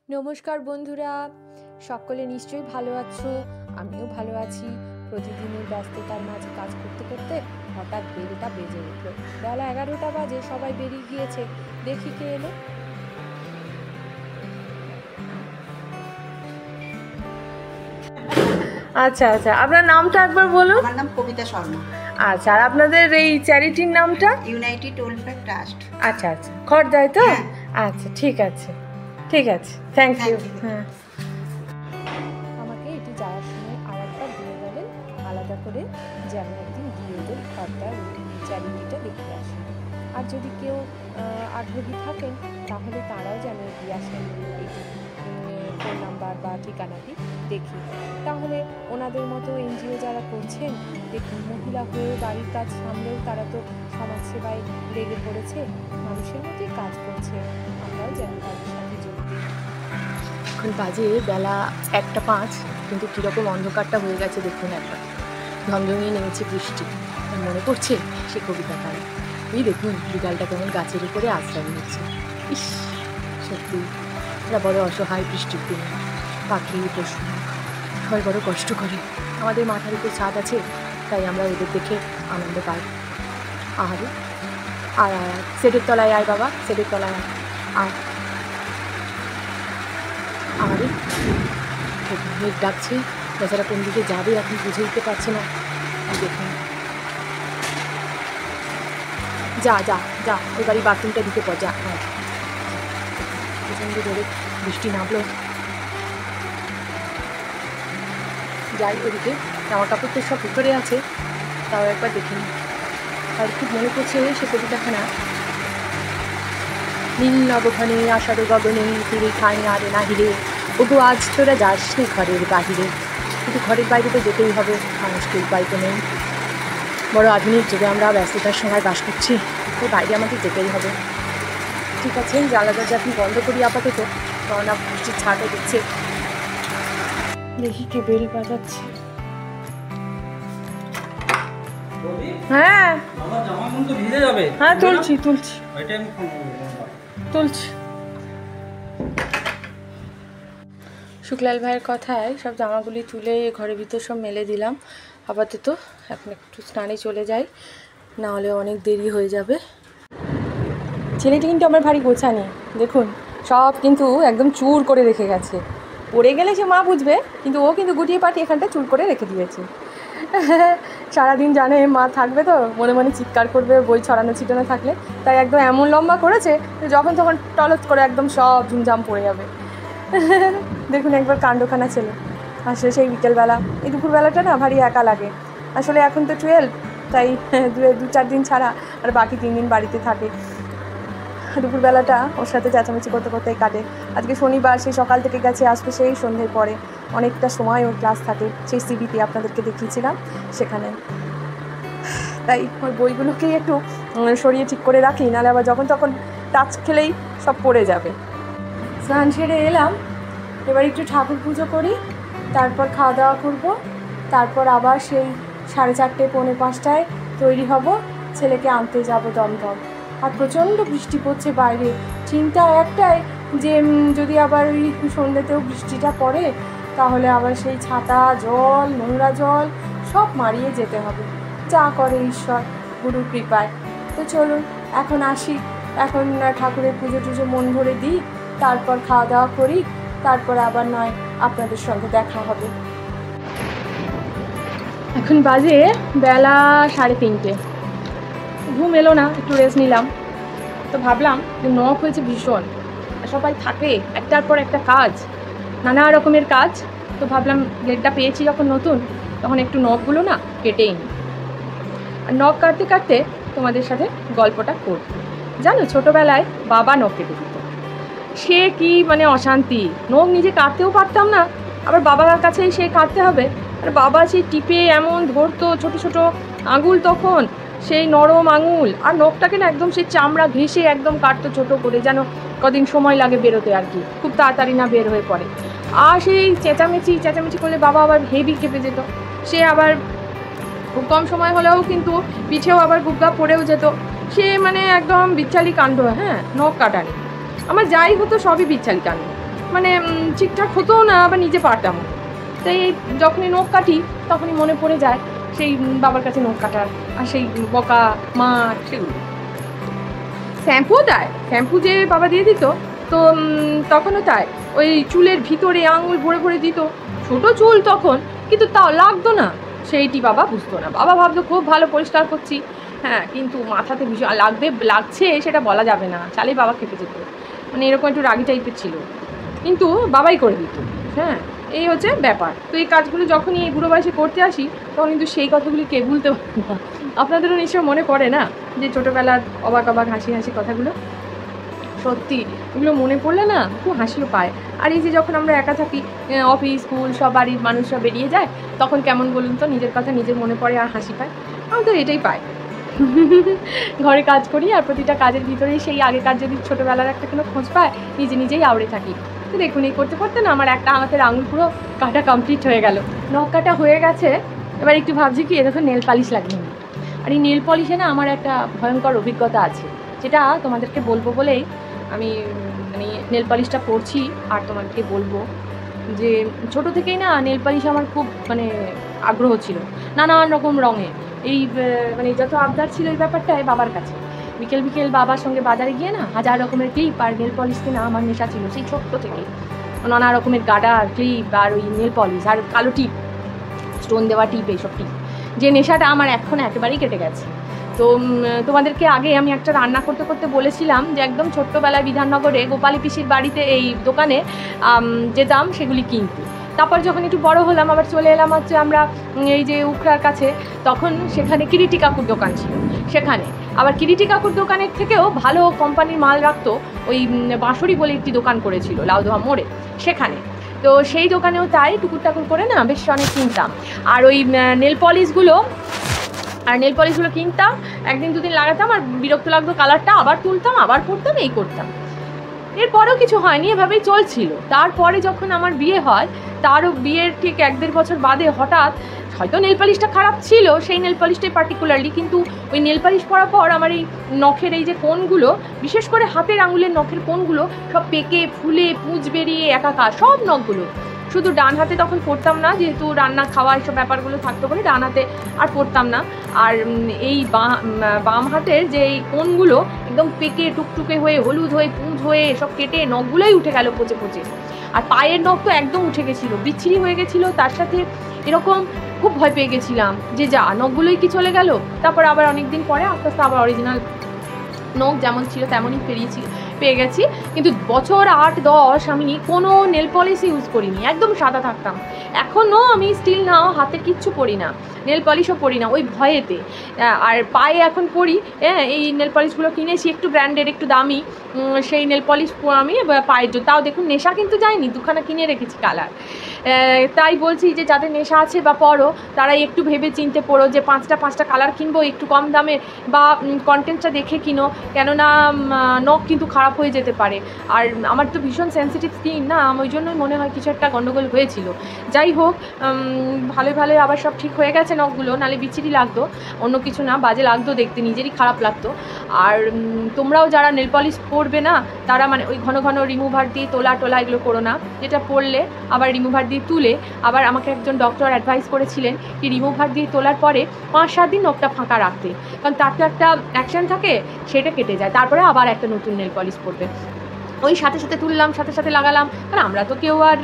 নমস্কার বন্ধুরা, সকলে নিশ্চয়ই ভালো আছো। আমিও ভালো আছি। প্রতিদিনের ব্যস্ততার মাঝে কাজ করতে করতে হঠাৎ বেলটা বেজে উঠলো। বেলা 11টা বাজে, সবাই বেরিয়ে গিয়েছে। দেখি কে এলো। আচ্ছা আচ্ছা, আপনার নামটা একবার বলুন। আমার নাম কবিতা শর্মা। আচ্ছা, আর আপনাদের এই চ্যারিটির নামটা? United welfare trust. আচ্ছা আচ্ছা, খড়দায় তো? হ্যাঁ। আচ্ছা, ঠিক আছে ঠিক আছে, থ্যাংক ইউ। Thank you. হ্যাঁ, আমাকে এটি যাওয়ার সময় আর একবার দিয়ে গেলেন আলাদা করে, যে আমি একদিন গিয়ে ওদের খড়দায় চ্যারিটিটা দেখে আসি। আর যদি কেউ আগ্রহী থাকেন তাহলে তারাও যেন এগিয়ে আসেন, এই ফোন নাম্বার বা ঠিকানাটি দেখি। তাহলে ওনাদের মতো এনজিও যারা করছেন, দেখুন মহিলা হয়ে বাড়ির কাজ সামলেও তারা তো সমাজসেবায় লেগে পড়েছে, মানুষের মতোই কাজ করছে। আমরাও যেন তাদের সাথে যোগ দিই। এখন বাজে বেলা 1:05, কিন্তু কীরকম অন্ধকারটা হয়ে গেছে দেখুন একবার। ঝমঝমিয়ে নেমেছে বৃষ্টি। মনে পড়ছে সে কবিতাটাই। এই দেখুন বিড়ালটা কেমন গাছের উপরে আশ্রয় নিচ্ছে। ইস, সত্যি এরা বড় অসহায় বৃষ্টির দিনে। পাখি পশু সবাই বড় কষ্ট করে। আমাদের মাথার উপর ছাদ আছে, তাই আমরা ওদের দেখে আনন্দ পাই। আরে আর সেটের তলায় আয় বাবা, সেটের তলায় আয়। আরে মেঘ ডাকছে, বেচারা কোন দিকে যাবে এখন বুঝে উঠতে পারছে না। দেখুন, যা যা যা, ওই বাড়ি বাথরুমটা দিতে পর যা। হ্যাঁ, প্রচণ্ড জোরে বৃষ্টি নামলো। যাই ওদিকে, জামা কাপড় তো সব ভিতরে আছে, তাও একবার দেখে নিই। আর খুব মনে পড়ছে সে কবিতাখানা। নীল নবঘনে আষাঢ় গগনে তীরে খায় আরে নাহিরে, ওগো আজ তোরা যাস নি ঘরের বাহিরে। কিন্তু ঘরের বাইরে তো যেতেই হবে, মানুষকে উপায় তো নেই। বড় আধুনিক যুগে আমরা ব্যস্ততার সময় বাস করছি, তো বাইরে আমাদের যেতেই হবে। ঠিক আছে, জ্বালা দরজা এখন বন্ধ করি আপাতত, কারণ বৃষ্টির ছাটও দিচ্ছে। দেখি কে বেল বাজাচ্ছে। হ্যাঁ হ্যাঁ, তুলছি তুলছি তুলছি। শুক্লাল ভাইয়ের কথায় সব জামাগুলি তুলে ঘরের ভিতর সব মেলে দিলাম আপাতত। এখন একটু স্নানে চলে যাই, না হলে অনেক দেরি হয়ে যাবে। ছেলেটি কিন্তু আমার ভারী গোছানি, দেখুন সব কিন্তু একদম চুর করে রেখে গেছে। পড়ে গেলে সে মা বুঝবে, কিন্তু ও কিন্তু গুটিয়ে পাটি এখানটা চুর করে রেখে দিয়েছে। সারাদিন জানে মা থাকবে তো, মনে মনে চিৎকার করবে বই ছড়ানো ছিটানো থাকলে, তাই একদম এমন লম্বা করেছে যখন তখন টলত করে একদম সব ঝুমঝাম পড়ে যাবে। দেখুন একবার কাণ্ডখানা ছেলে। আসলে সেই বিকেলবেলা, এই দুপুরবেলাটা না ভারী একা লাগে। আসলে এখন তো 12, তাই 2-4 দিন ছাড়া আর বাকি 3 দিন বাড়িতে থাকে। দুপুরবেলাটা ওর সাথে চেঁচামেচি করতে করতেই কাটে। আজকে শনিবার, সেই সকাল থেকে গেছে, আসবে সেই সন্ধ্যের পরে। অনেকটা সময় ওর ক্লাস থাকে, সেই সিবিটি আপনাদেরকে দেখিয়েছিলাম সেখানে। তাই ওই বইগুলোকেই একটু সরিয়ে ঠিক করে রাখি, নাহলে আবার যখন তখন টাচ খেলেই সব পড়ে যাবে। স্নান সেরে এলাম, এবার একটু ঠাকুর পুজো করি, তারপর খাওয়া দাওয়া করব, তারপর আবার সেই 4:30 পৌনে 5টায় তৈরি হব, ছেলেকে আনতে যাব দমদম। আর প্রচণ্ড বৃষ্টি পড়ছে বাইরে। চিন্তা একটাই যে যদি আবার ওই সন্ধ্যেতেও বৃষ্টিটা পড়ে, তাহলে আবার সেই ছাতা, জল, নোংরা জল সব মারিয়ে যেতে হবে। যা করে ঈশ্বর গুরুর কৃপায়। তো চলুন এখন আসি, এখন ঠাকুরের পুজো টুজো মন ভরে দিই, তারপর খাওয়া দাওয়া করি, তারপর আবার নয় আপনাদের সঙ্গে দেখা হবে। এখন বাজে বেলা 3:30। ঘুম এলো না, একটু রেস্ট নিলাম। তো ভাবলাম যে নখ হয়েছে ভীষণ, সবাই থাকে একটার পর একটা কাজ, নানা রকমের কাজ। তো ভাবলাম গেটটা পেয়েছি যখন নতুন, তখন একটু নখগুলো না কেটেই নিই। আর নখ কাটতে কাটতে তোমাদের সাথে গল্পটা করব। জানো, ছোটোবেলায় বাবা নখ কেটে দিত। সে কি মানে অশান্তি, নখ নিজে কাটতেও পারতাম না, আবার বাবার কাছেই সে কাটতে হবে। আর বাবা সেই টিপে এমন ধরতো, ছোট ছোট আঙুল তখন, সেই নরম আঙুল, আর নখটাকে না একদম সেই চামড়া ঘেঁষে একদম কাটতো ছোটো করে, যেন কদিন সময় লাগে বেরোতে আর কি, খুব তাড়াতাড়ি না বের হয়ে পড়ে। আর সেই চেঁচামেচি করলে বাবা আবার হেভি খেপে যেত। সে আবার খুব কম সময় হলেও কিন্তু পিঠেও আবার গুগা পড়েও যেত। সে মানে একদম বিচ্ছালি কাণ্ড। হ্যাঁ, নখ কাটানি আমার যাই হতো সবই বিচ্ছালি কাণ্ড। মানে ঠিকঠাক হতো না, আবার নিজে পারতাম। তাই যখনই নখ কাটি তখনই মনে পড়ে যায় সেই বাবার কাছে নখ কাটার, আর সেই বকা মাঠ সেগুলো। শ্যাম্পুও দেয়, শ্যাম্পু যে বাবা দিয়ে দিত, তো তখনও তাই ওই চুলের ভিতরে আঙুল ভরে ভরে দিত, ছোটো চুল তখন, কিন্তু তাও লাগতো না, সেইটি বাবা বুঝতো না। বাবা ভাবতো খুব ভালো পরিষ্কার করছি, হ্যাঁ, কিন্তু মাথাতে ভীষণ লাগছে সেটা বলা যাবে না, চালেই বাবা খেপে যেত, মানে এরকম একটু রাগি টাইপের ছিল, কিন্তু বাবাই করে দিত। হ্যাঁ, এই হচ্ছে ব্যাপার। তো এই কাজগুলো যখনই এই বুড়ো বয়সে করতে আসি তখন কিন্তু সেই কথাগুলি কে ভুলতে পারে না। আপনাদেরও নিশ্চয় মনে পড়ে না যে ছোটোবেলার অবাক অবাক হাসি হাসি কথাগুলো? সত্যি এগুলো মনে পড়লে না খুব হাসিও পায়। আর এই যে যখন আমরা একা থাকি, অফিস স্কুল সব বাড়ির মানুষরা বেরিয়ে যায়, তখন কেমন বলুন তো, নিজের কথা নিজের মনে পড়ে আর হাসি পায়। আমি তো এটাই পাই। ঘরে কাজ করি আর প্রতিটা কাজের ভিতরেই সেই আগেকার যদি ছোটোবেলার একটা কোনো খোঁজ পায়, নিজে নিজেই আউড়ে থাকি। তো দেখুন, এই করতে করতে না আমার একটা হাতের আঙুল পুরো কাটা কমপ্লিট হয়ে গেল, নখ কাটা হয়ে গেছে। এবার একটু ভাবছি কি, দেখুন নেল পালিশ লাগবে না। আর এই নেল পলিশে না আমার একটা ভয়ঙ্কর অভিজ্ঞতা আছে, যেটা তোমাদেরকে বলবো বলেই আমি মানে নেল পালিশটা পরছি। আর তোমাদেরকে বলবো যে ছোটো থেকেই না নেল পালিশ আমার খুব মানে আগ্রহ ছিল, নানান রকম রঙে। এই মানে যত আবদার ছিল এই ব্যাপারটায় বাবার কাছে। বিকেল বিকেল বাবার সঙ্গে বাজারে গিয়ে না হাজার রকমের ক্লিপ আর নেল পলিশ কেনা আমার নেশা ছিল সেই ছোট্ট থেকে। নানা রকমের গাডার ক্লিপ আর ওই নেল পলিশ আর কালো টিপ, স্টোন দেওয়া টিপ, এইসব টিপ, যে নেশাটা আমার এখন একেবারেই কেটে গেছে। তো তোমাদেরকে আগে আমি একটা রান্না করতে করতে বলেছিলাম যে একদম ছোট্টবেলায় বিধাননগরে গোপালী পিসির বাড়িতে এই দোকানে যেতাম সেগুলি কিনতে। তারপর যখন একটু বড় হলাম আবার চলে এলাম হচ্ছে আমরা এই যে উখড়ার কাছে, তখন সেখানে কিরিটি কাকুর দোকান ছিল। সেখানে আবার কিরিটি কাকুর দোকানের থেকেও ভালো কোম্পানির মাল রাখতো ওই বাঁশরি বলে একটি দোকান করেছিল লাউদোহা মোড়ে, সেখানে। তো সেই দোকানেও তাই টুকুর টাকুর করে না বেশ অনেক কিনতাম। আর ওই নেল পলিশগুলো কিনতাম, একদিন দুদিন লাগাতাম আর বিরক্ত লাগতো কালারটা, আবার তুলতাম আবার পরতাম, এই করতাম। এরপরেও কিছু হয়নি, এভাবেই চলছিল। তারপরে যখন আমার বিয়ে হয়, তারও বিয়ের ঠিক 1-1.5 বছর বাদে হঠাৎ, হয়তো নেল পালিশটা খারাপ ছিল সেই নেল পালিশটাই পার্টিকুলারলি, কিন্তু ওই নেল পালিশ পরার পর আমার এই নখের এই যে কোণগুলো, বিশেষ করে হাতের আঙুলের নখের কোণগুলো সব পেকে ফুলে পুঁজ বেরিয়ে একাকার, সব নখগুলো। শুধু ডান হাতে তখন পরতাম না, যেহেতু রান্না খাওয়া এইসব ব্যাপারগুলো থাকতো বলে ডান হাতে আর পরতাম না। আর এই বাম হাতের যে এই কোণগুলো একদম পেকে টুকটুকে হয়ে হলুদ হয়ে পুঁজ হয়ে সব কেটে নখগুলোই উঠে গেল পচে পচে। আর পায়ের নখ তো একদম উঠে গেছিলো, বিচ্ছিরি হয়ে গেছিলো। তার সাথে এরকম খুব ভয় পেয়ে গেছিলাম যে যা নখগুলোই কি চলে গেল। তারপর আবার অনেক দিন পরে আস্তে আস্তে আবার অরিজিনাল নখ যেমন ছিল তেমনই পেয়ে গেছি। কিন্তু বছর 8-10 আমি কোনো নেল পলিশ ইউজ করিনি, একদম সাদা থাকতাম। এখনও আমি স্টিল নাও হাতে কিচ্ছু পরি না, নেল পলিশও পরি না ওই ভয়েতে। আর পায়ে এখন পরি, এই নেল পলিশগুলো কিনেছি একটু ব্র্যান্ডেড, একটু দামি, সেই নেল পলিশ আমি পায়ের জন্য। তাও দেখুন নেশা কিন্তু যায়নি, দুখানা কিনে রেখেছি কালার। তাই বলছি যে যাদের নেশা আছে বা পরো, তারাই একটু ভেবে চিনতে পড়ো যে 5টা কালার কিনবো একটু কম দামে, বা কন্টেন্টটা দেখে কিনো, কেননা নখ কিন্তু খারাপ হয়ে যেতে পারে। আর আমার তো ভীষণ সেন্সিটিভ স্কিন না, ওই জন্যই মনে হয় কিছু একটা গণ্ডগোল হয়েছিল। যাই হোক, ভালোই আবার সব ঠিক হয়ে গেছে নখগুলো, নাহলে বিচ্ছিরি লাগতো, অন্য কিছু না, বাজে লাগতো দেখতে, নিজেরই খারাপ লাগতো। আর তোমরাও যারা নেল পলিশ পরবে না, তারা মানে ওই ঘন ঘন রিমুভার দিয়ে তোলা এগুলো করো না। যেটা পরলে আবার রিমুভার দিয়ে তুলে, আবার আমাকে একজন ডক্টর অ্যাডভাইস করেছিলেন কি রিমুভার দিয়ে তোলার পরে 5-7 দিন নখটা ফাঁকা রাখতে, কারণ তার তো একটা অ্যাকশন থাকে, সেটা কেটে যায়, তারপরে আবার একটা নতুন নেল পলিশ পরবে। ওই সাথে তুললাম, সাথে লাগালাম। কারণ আমরা তো কেউ আর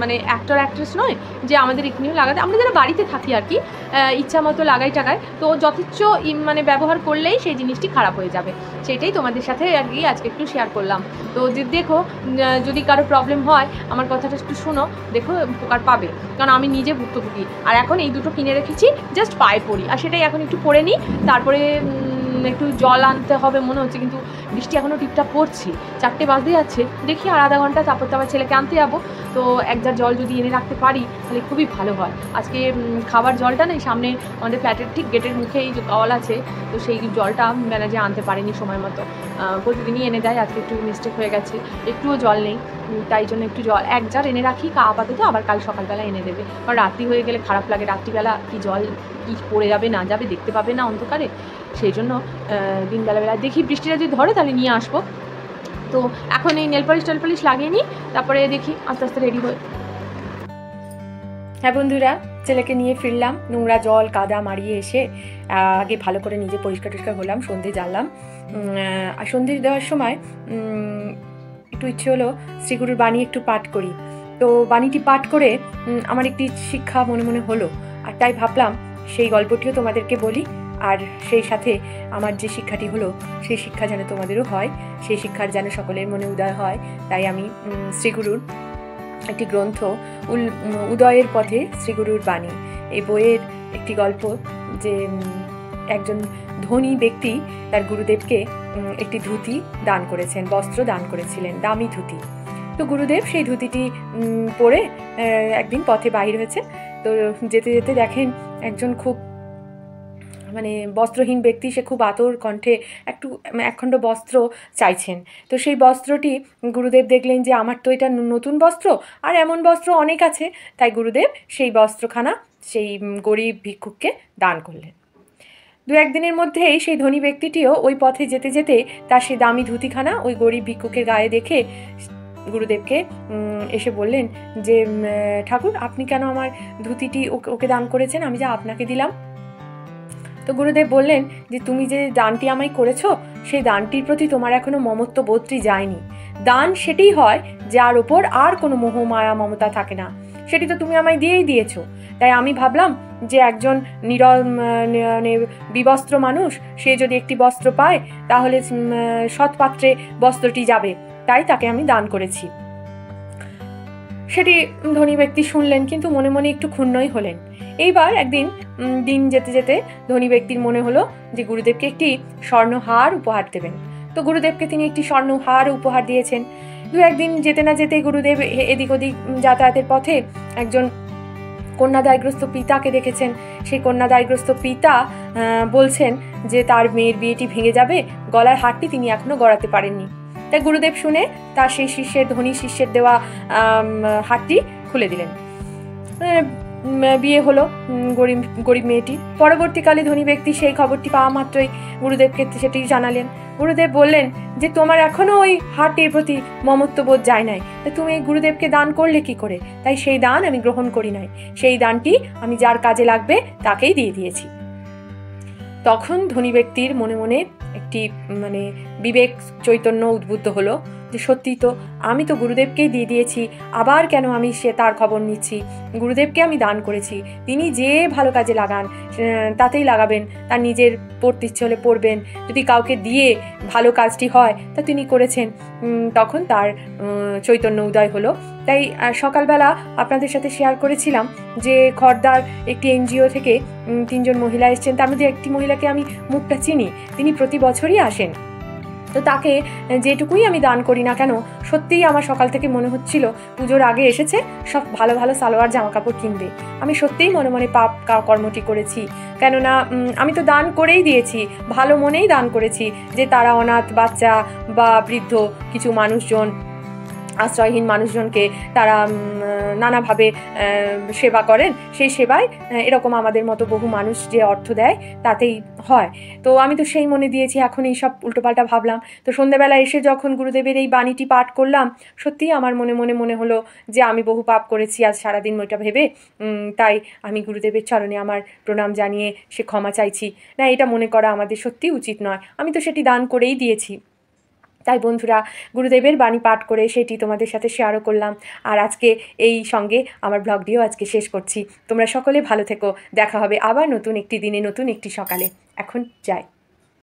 মানে অ্যাক্টর অ্যাক্ট্রেস নয় যে আমাদের এখানেও লাগাতে, আমরা যারা বাড়িতে থাকি আর কি, ইচ্ছা মতো লাগাই টাগাই, তো যথেচ্ছ মানে ব্যবহার করলেই সেই জিনিসটি খারাপ হয়ে যাবে। সেটাই তোমাদের সাথে আর কি আজকে একটু শেয়ার করলাম। তো দেখো, যদি কারো প্রবলেম হয় আমার কথাটা একটু শোনো, দেখো উপকার পাবে, কারণ আমি নিজে ভুক্তভোগী। আর এখন এই দুটো কিনে রেখেছি, জাস্ট পায়ে পরি, আর সেটাই এখন একটু পরে নিই। তারপরে একটু জল আনতে হবে মনে হচ্ছে, কিন্তু বৃষ্টি এখনও টিপটাপ পড়ছে, 4টে বাজতে যাচ্ছে, দেখি আর আধা ঘন্টা, তারপর তো আবার ছেলেকে আনতে যাবো। তো এক জার জল যদি এনে রাখতে পারি তাহলে খুবই ভালো হয়। আজকে খাবার জলটা নেই, সামনে আমাদের ফ্ল্যাটের ঠিক গেটের মুখেই যে কল আছে, তো সেই জলটা ম্যানেজে আনতে পারিনি সময় মতো। প্রতিদিনই এনে দেয়, আজকে একটু মিস্টেক হয়ে গেছে, একটুও জল নেই, তাই জন্য একটু জল 1 জার এনে রাখি আপাতত, আবার কাল সকালবেলা এনে দেবে। কারণ রাত্রি হয়ে গেলে খারাপ লাগে, রাত্রিবেলা কি জল কি পড়ে যাবে না যাবে দেখতে পাবে না অন্ধকারে, সেই জন্য দিনবেলা দেখি বৃষ্টিটা যদি ধরে তাহলে নিয়ে আসবো। তো এখন এই নেল পলিশ লাগিয়ে নিই, তারপরে দেখি আস্তে আস্তে রেডি হই। হ্যাঁ বন্ধুরা, ছেলেকে নিয়ে ফিরলাম, নোংরা জল কাদা মারিয়ে এসে আগে ভালো করে নিজে পরিষ্কার হলাম, সন্ধে জ্বাললাম। আর সন্ধে দেওয়ার সময় একটু ইচ্ছে হলো শ্রীগুরুর বাণী একটু পাঠ করি। তো বাণীটি পাঠ করে আমার একটি শিক্ষা মনে মনে হলো, আর তাই ভাবলাম সেই গল্পটিও তোমাদেরকে বলি, আর সেই সাথে আমার যে শিক্ষাটি হলো সেই শিক্ষা যেন তোমাদেরও হয়, সেই শিক্ষার যেন সকলের মনে উদয় হয়। তাই আমি শ্রীগুরুর একটি গ্রন্থ উদয়ের পথে শ্রীগুরুর বাণী, এই বইয়ের একটি গল্প, যে একজন ধনী ব্যক্তি তার গুরুদেবকে একটি ধুতি দান করেছেন, বস্ত্র দান করেছিলেন, দামি ধুতি। তো গুরুদেব সেই ধুতিটি পরে একদিন পথে বাহির হয়েছে। তো যেতে যেতে দেখেন একজন খুব মানে বস্ত্রহীন ব্যক্তি, সে খুব আতর কণ্ঠে একখণ্ড বস্ত্র চাইছেন। তো সেই বস্ত্রটি গুরুদেব দেখলেন যে আমার তো এটা নতুন বস্ত্র, আর এমন বস্ত্র অনেক আছে, তাই গুরুদেব সেই বস্ত্রখানা সেই গরিব ভিক্ষুককে দান করলেন। দু একদিনের মধ্যেই সেই ধনী ব্যক্তিটিও ওই পথে যেতে যেতে তার সেই দামি ধুতিখানা ওই গরিব ভিক্ষুকের গায়ে দেখে গুরুদেবকে এসে বললেন যে ঠাকুর, আপনি কেন আমার ধুতিটি ওকে দান করেছেন, আমি যা আপনাকে দিলাম। তো গুরুদেব বললেন যে তুমি যে দানটি আমায় করেছো, সেই দানটির প্রতি তোমার এখনো মমত্ব বোধটি যায়নি। দান সেটাই হয় যার ওপর আর কোনো মোহ মায়া মমতা থাকে না, সেটি তো তুমি আমায় দিয়েই দিয়েছো। তাই আমি ভাবলাম যে একজন বিবস্ত্র মানুষ, সে যদি একটি বস্ত্র পায় তাহলে সৎপাত্রে বস্ত্রটি যাবে, তাই তাকে আমি দান করেছি। সেটি ধনী ব্যক্তি শুনলেন, কিন্তু মনে মনে একটু ক্ষুণ্ণই হলেন। এইবার একদিন দিন যেতে যেতে ধনী ব্যক্তির মনে হলো যে গুরুদেবকে একটি স্বর্ণহার উপহার দেবেন। তো গুরুদেবকে তিনি একটি স্বর্ণহার উপহার দিয়েছেন। দু একদিন যেতে না যেতে গুরুদেব এদিক ওদিক যাতায়াতের পথে একজন কন্যাদায়গ্রস্ত পিতাকে দেখেছেন। সেই কন্যাদায়গ্রস্ত পিতা বলছেন যে তার মেয়ের বিয়েটি ভেঙে যাবে, গলার হারটি তিনি এখনো গড়াতে পারেননি। তাই গুরুদেব শুনে তার সেই ধনী শিষ্যের দেওয়া হারটি খুলে দিলেন। বিয়ে হলো গরিব মেয়েটি। পরবর্তীকালে ধনী ব্যক্তি সেই খবরটি পাওয়া মাত্রই গুরুদেবকে সেটি জানালেন। গুরুদেব বললেন যে তোমার এখনো ওই হারটির প্রতি মমত্ববোধ যায় নাই, তা তুমি এই গুরুদেবকে দান করলে কি করে? তাই সেই দান আমি গ্রহণ করি নাই, সেই দানটি আমি যার কাজে লাগবে তাকেই দিয়ে দিয়েছি। তখন ধনী ব্যক্তির মনে মনে একটি বিবেক চৈতন্য উদ্বুদ্ধ হলো যে সত্যি তো, আমি তো গুরুদেবকেই দিয়ে দিয়েছি, আবার কেন আমি তার খবর নিচ্ছি? গুরুদেবকে আমি দান করেছি, তিনি যে ভালো কাজে লাগান তাতেই লাগাবেন, তার নিজের পড়তে ইচ্ছে হলে পড়বেন, যদি কাউকে দিয়ে ভালো কাজটি হয় তা তিনি করেছেন। তখন তার চৈতন্য উদয় হলো। তাই সকালবেলা আপনাদের সাথে শেয়ার করেছিলাম যে খড়দার একটি এনজিও থেকে 3 জন মহিলা এসেছেন, তার মধ্যে একটি মহিলাকে আমি মুখটা চিনি, তিনি প্রতি বছরই আসেন। তো তাকে যেটুকুই আমি দান করি না কেন, সত্যিই আমার সকাল থেকে মনে হচ্ছিল পুজোর আগে এসেছে সব ভালো ভালো সালোয়ার জামা কাপড় কিনবে। আমি সত্যিই মনে মনে পাপ কর্মটি করেছি, কেননা আমি তো দান করেই দিয়েছি, ভালো মনেই দান করেছি যে তারা অনাথ বাচ্চা বা বৃদ্ধ কিছু মানুষজন, আশ্রয়হীন মানুষজনকে তারা নানাভাবে সেবা করেন। সেই সেবায় এরকম আমাদের মতো বহু মানুষ যে অর্থ দেয় তাতেই হয়। তো আমি তো সেই মনে দিয়েছি, এখন এই সব উল্টোপাল্টা ভাবলাম। তো সন্ধ্যাবেলা এসে যখন গুরুদেবের এই বাণীটি পাঠ করলাম, সত্যিই আমার মনে হলো যে আমি বহু পাপ করেছি আজ সারাদিন ওইটা ভেবে। তাই আমি গুরুদেবের চরণে আমার প্রণাম জানিয়ে সে ক্ষমা চাইছি। না, এটা মনে করা আমাদের সত্যিই উচিত নয়, আমি তো সেটি দান করেই দিয়েছি। তাই বন্ধুরা, গুরুদেবের বাণী পাঠ করে সেটি তোমাদের সাথে শেয়ারও করলাম। আর আজকে এই সঙ্গে আমার ব্লগটিও আজকে শেষ করছি। তোমরা সকলে ভালো থেকো, দেখা হবে আবার নতুন একটি দিনে, নতুন একটি সকালে। এখন যাই।